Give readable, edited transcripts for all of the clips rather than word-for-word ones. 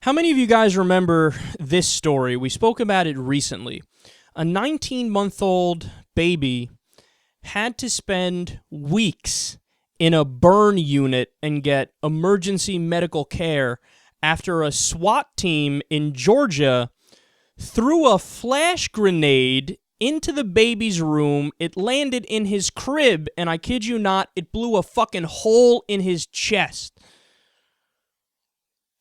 How many of you guys remember this story? We spoke about it recently. A 19-month-old baby had to spend weeks in a burn unit and get emergency medical care after a SWAT team in Georgia threw a flash grenade into the baby's room. It landed in his crib, and I kid you not, it blew a fucking hole in his chest.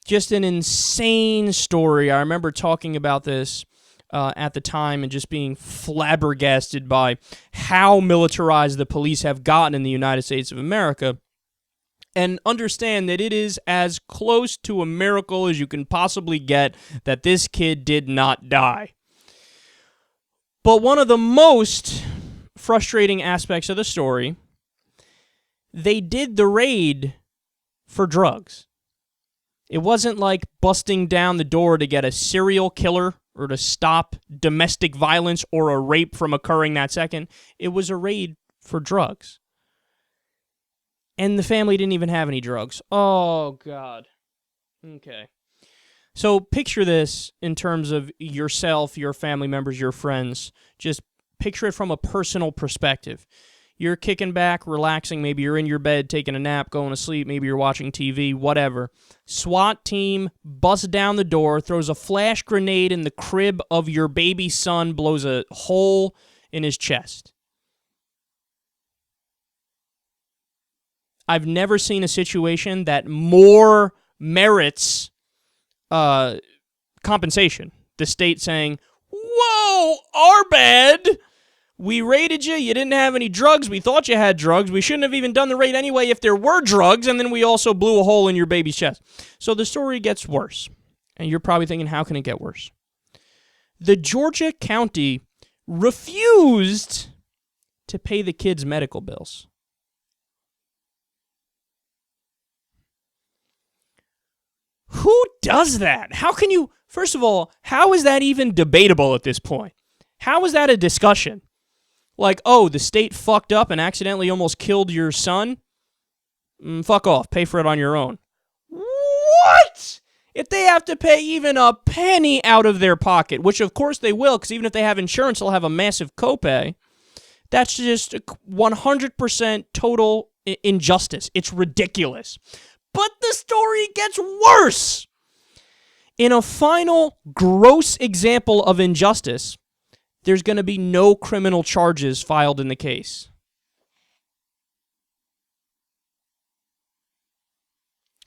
Just an insane story. I remember talking about this at the time and just being flabbergasted by how militarized the police have gotten in the United States of America. And understand that it is as close to a miracle as you can possibly get that this kid did not die. But one of the most frustrating aspects of the story, they did the raid for drugs. It wasn't like busting down the door to get a serial killer or to stop domestic violence or a rape from occurring that second. It was a raid for drugs. And the family didn't even have any drugs. Oh, God. Okay. So picture this in terms of yourself, your family members, your friends. Just picture it from a personal perspective. You're kicking back, relaxing. Maybe you're in your bed, taking a nap, going to sleep. Maybe you're watching TV, whatever. SWAT team busts down the door, throws a flash grenade in the crib of your baby son, blows a hole in his chest. I've never seen a situation that more merits compensation. The state saying, "Whoa, our bad. We raided you. You didn't have any drugs. We thought you had drugs. We shouldn't have even done the raid anyway if there were drugs, and then we also blew a hole in your baby's chest." So the story gets worse. And you're probably thinking, how can it get worse? The Georgia county refused to pay the kid's medical bills. Who does that? How can you, first of all, how is that even debatable at this point? How is that a discussion? Like, oh, the state fucked up and accidentally almost killed your son? Fuck off. Pay for it on your own. What? If they have to pay even a penny out of their pocket, which of course they will, because even if they have insurance, they'll have a massive copay. That's just 100% total injustice. It's ridiculous. But the story gets worse. In a final gross example of injustice, there's going to be no criminal charges filed in the case.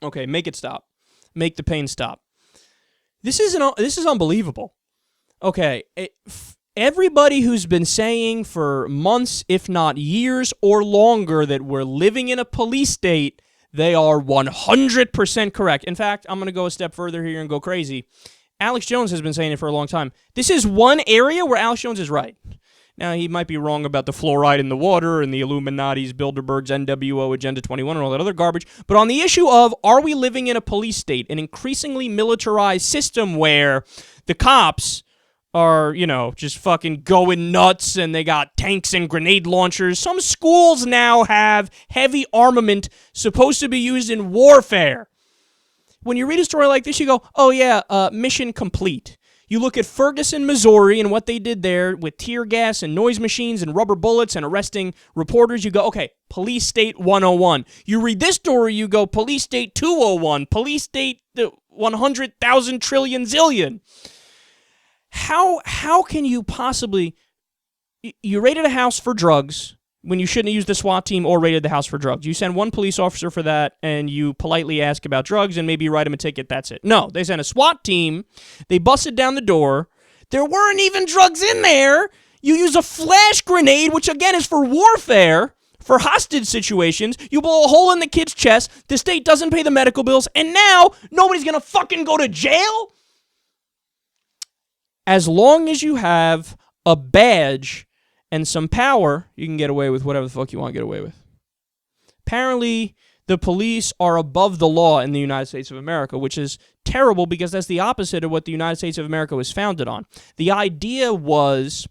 Okay, make it stop. Make the pain stop. This is unbelievable. Okay, everybody who's been saying for months, if not years or longer, that we're living in a police state, they are 100% correct. In fact, I'm going to go a step further here and go crazy. Alex Jones has been saying it for a long time. This is one area where Alex Jones is right. Now, he might be wrong about the fluoride in the water and the Illuminati's, Bilderberg's, NWO, Agenda 21, and all that other garbage. But on the issue of, are we living in a police state, an increasingly militarized system where the cops are, just fucking going nuts and they got tanks and grenade launchers. Some schools now have heavy armament supposed to be used in warfare. When you read a story like this, you go, oh yeah, mission complete. You look at Ferguson, Missouri, and what they did there with tear gas and noise machines and rubber bullets and arresting reporters. You go, okay, police state 101. You read this story, you go, police state 201, police state 100,000 trillion zillion. How can you possibly... You raided a house for drugs when you shouldn't have used the SWAT team or raided the house for drugs. You send one police officer for that, and you politely ask about drugs, and maybe you write him a ticket, that's it. No, they sent a SWAT team, they busted down the door, there weren't even drugs in there, you use a flash grenade, which again is for warfare, for hostage situations, you blow a hole in the kid's chest, the state doesn't pay the medical bills, and now nobody's gonna fucking go to jail? As long as you have a badge and some power, you can get away with whatever the fuck you want to get away with. Apparently, the police are above the law in the United States of America, which is terrible because that's the opposite of what the United States of America was founded on. The idea was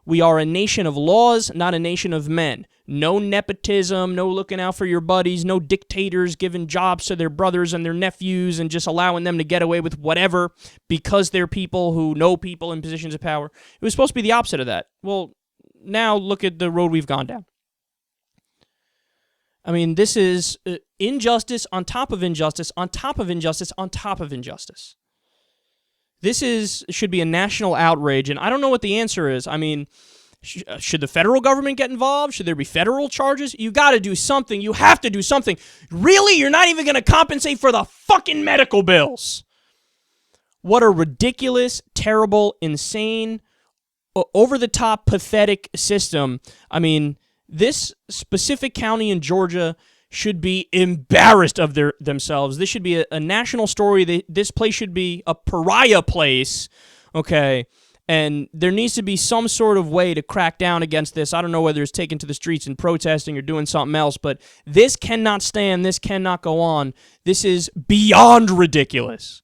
We are a nation of laws, not a nation of men. No nepotism, no looking out for your buddies, no dictators giving jobs to their brothers and their nephews and just allowing them to get away with whatever because they're people who know people in positions of power. It was supposed to be the opposite of that. Well, now look at the road we've gone down. I mean, this is injustice on top of injustice on top of injustice on top of injustice. This should be a national outrage, and I don't know what the answer is. I mean, should the federal government get involved? Should there be federal charges? You got to do something. You have to do something. Really? You're not even going to compensate for the fucking medical bills. What a ridiculous, terrible, insane, over-the-top, pathetic system. I mean, this specific county in Georgia should be embarrassed of themselves. This should be a national story. This place should be a pariah place, okay? And there needs to be some sort of way to crack down against this. I don't know whether it's taken to the streets and protesting or doing something else, but this cannot stand. This cannot go on. This is beyond ridiculous.